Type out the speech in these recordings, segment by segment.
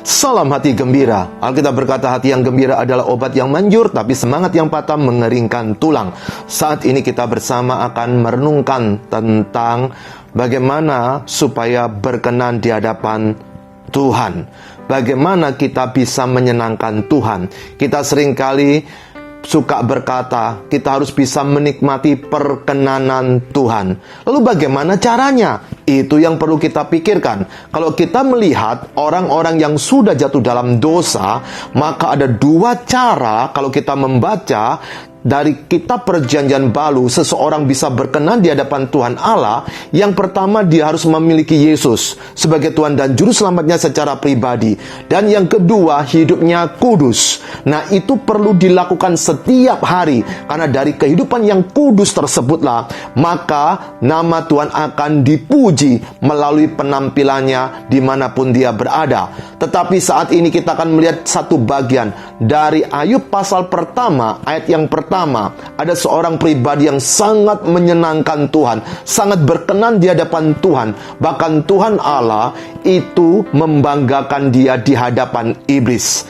Salam hati gembira. Alkitab berkata hati yang gembira adalah obat yang manjur, tapi semangat yang patah mengeringkan tulang. Saat ini kita bersama akan merenungkan tentang bagaimana supaya berkenan di hadapan Tuhan. Bagaimana kita bisa menyenangkan Tuhan. Kita seringkali suka berkata, kita harus bisa menikmati perkenanan Tuhan. Lalu bagaimana caranya? Itu yang perlu kita pikirkan. Kalau kita melihat orang-orang yang sudah jatuh dalam dosa, maka ada dua cara kalau kita membaca dari kitab Perjanjian Baru, seseorang bisa berkenan di hadapan Tuhan Allah. Yang pertama, dia harus memiliki Yesus sebagai Tuhan dan Juru Selamatnya secara pribadi. Dan yang kedua, hidupnya kudus. Nah, itu perlu dilakukan setiap hari. Karena dari kehidupan yang kudus tersebutlah, maka nama Tuhan akan dipuji melalui penampilannya dimanapun dia berada. Tetapi saat ini kita akan melihat satu bagian dari Ayub pasal pertama, ayat yang pertama. Ada seorang pribadi yang sangat menyenangkan Tuhan, sangat berkenan di hadapan Tuhan. Bahkan Tuhan Allah itu membanggakan dia di hadapan iblis.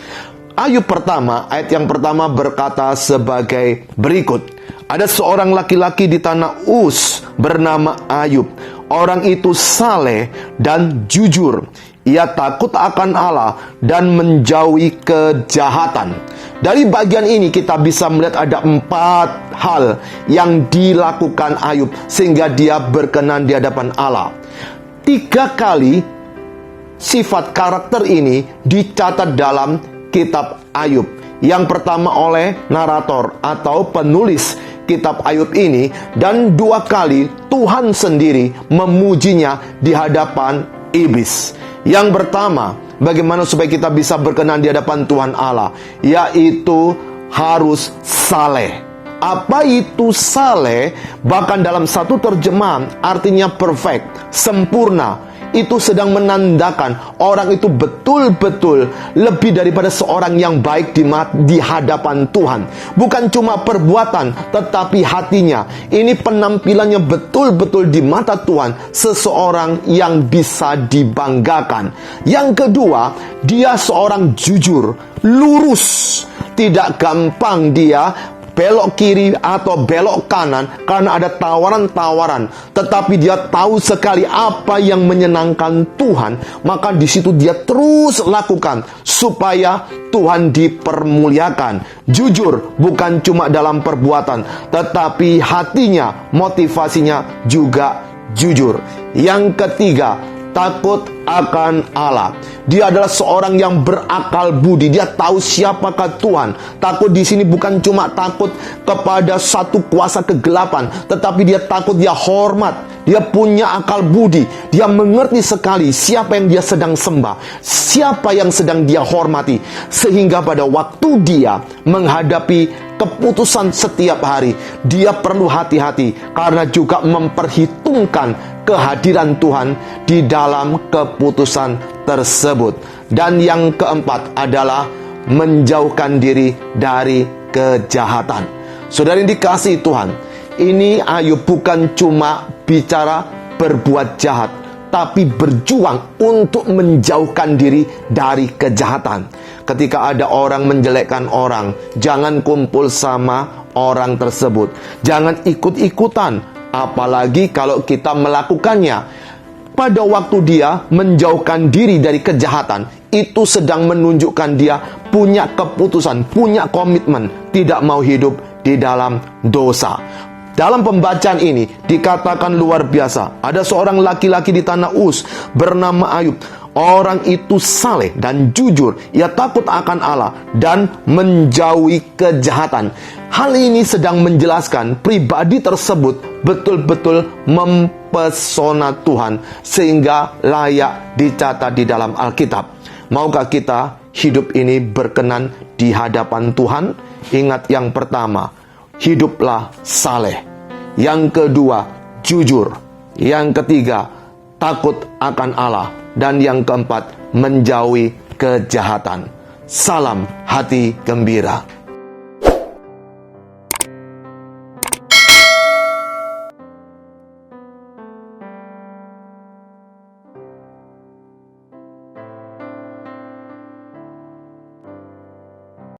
Ayub pertama, ayat yang pertama berkata sebagai berikut. Ada seorang laki-laki di tanah Uz bernama Ayub. Orang itu saleh dan jujur. Ia takut akan Allah dan menjauhi kejahatan. Dari bagian ini kita bisa melihat ada 4 hal yang dilakukan Ayub sehingga dia berkenan di hadapan Allah. 3 kali sifat karakter ini dicatat dalam kitab Ayub. Yang pertama oleh narator atau penulis kitab Ayub ini, dan 2 kali Tuhan sendiri memujinya di hadapan iblis. Yang pertama, bagaimana supaya kita bisa berkenan di hadapan Tuhan Allah? Yaitu harus saleh. Apa itu saleh? Bahkan dalam satu terjemahan artinya perfect, sempurna. Itu sedang menandakan orang itu betul-betul lebih daripada seorang yang baik di hadapan Tuhan. Bukan cuma perbuatan, tetapi hatinya. Ini penampilannya betul-betul di mata Tuhan, seseorang yang bisa dibanggakan. Yang kedua, dia seorang jujur, lurus. Tidak gampang dia belok kiri atau belok kanan karena ada tawaran-tawaran, tetapi dia tahu sekali apa yang menyenangkan Tuhan, maka di situ dia terus lakukan supaya Tuhan dipermuliakan. Jujur bukan cuma dalam perbuatan, tetapi hatinya, motivasinya juga jujur. Yang ketiga, takut akan Allah. Dia adalah seorang yang berakal budi. Dia tahu siapakah Tuhan. Takut di sini bukan cuma takut kepada satu kuasa kegelapan, tetapi dia takut, dia hormat. Dia punya akal budi. Dia mengerti sekali siapa yang dia sedang sembah, siapa yang sedang dia hormati. Sehingga pada waktu dia menghadapi keputusan setiap hari, dia perlu hati-hati karena juga memperhitungkan kehadiran Tuhan di dalam keputusan tersebut. Dan yang keempat adalah menjauhkan diri dari kejahatan. Saudara yang dikasihi Tuhan, ini Ayub bukan cuma bicara berbuat jahat, tapi berjuang untuk menjauhkan diri dari kejahatan. Ketika ada orang menjelekkan orang, jangan kumpul sama orang tersebut. Jangan ikut-ikutan, apalagi kalau kita melakukannya. Pada waktu dia menjauhkan diri dari kejahatan, itu sedang menunjukkan dia punya keputusan, punya komitmen, tidak mau hidup di dalam dosa. Dalam pembacaan ini dikatakan luar biasa. Ada seorang laki-laki di tanah Uz bernama Ayub. Orang itu saleh dan jujur. Ia takut akan Allah dan menjauhi kejahatan. Hal ini sedang menjelaskan pribadi tersebut betul-betul mempesona Tuhan sehingga layak dicatat di dalam Alkitab. Maukah kita hidup ini berkenan di hadapan Tuhan? Ingat, yang pertama, hiduplah saleh. Yang kedua, jujur. Yang ketiga, takut akan Allah. Dan yang keempat, menjauhi kejahatan. Salam hati gembira.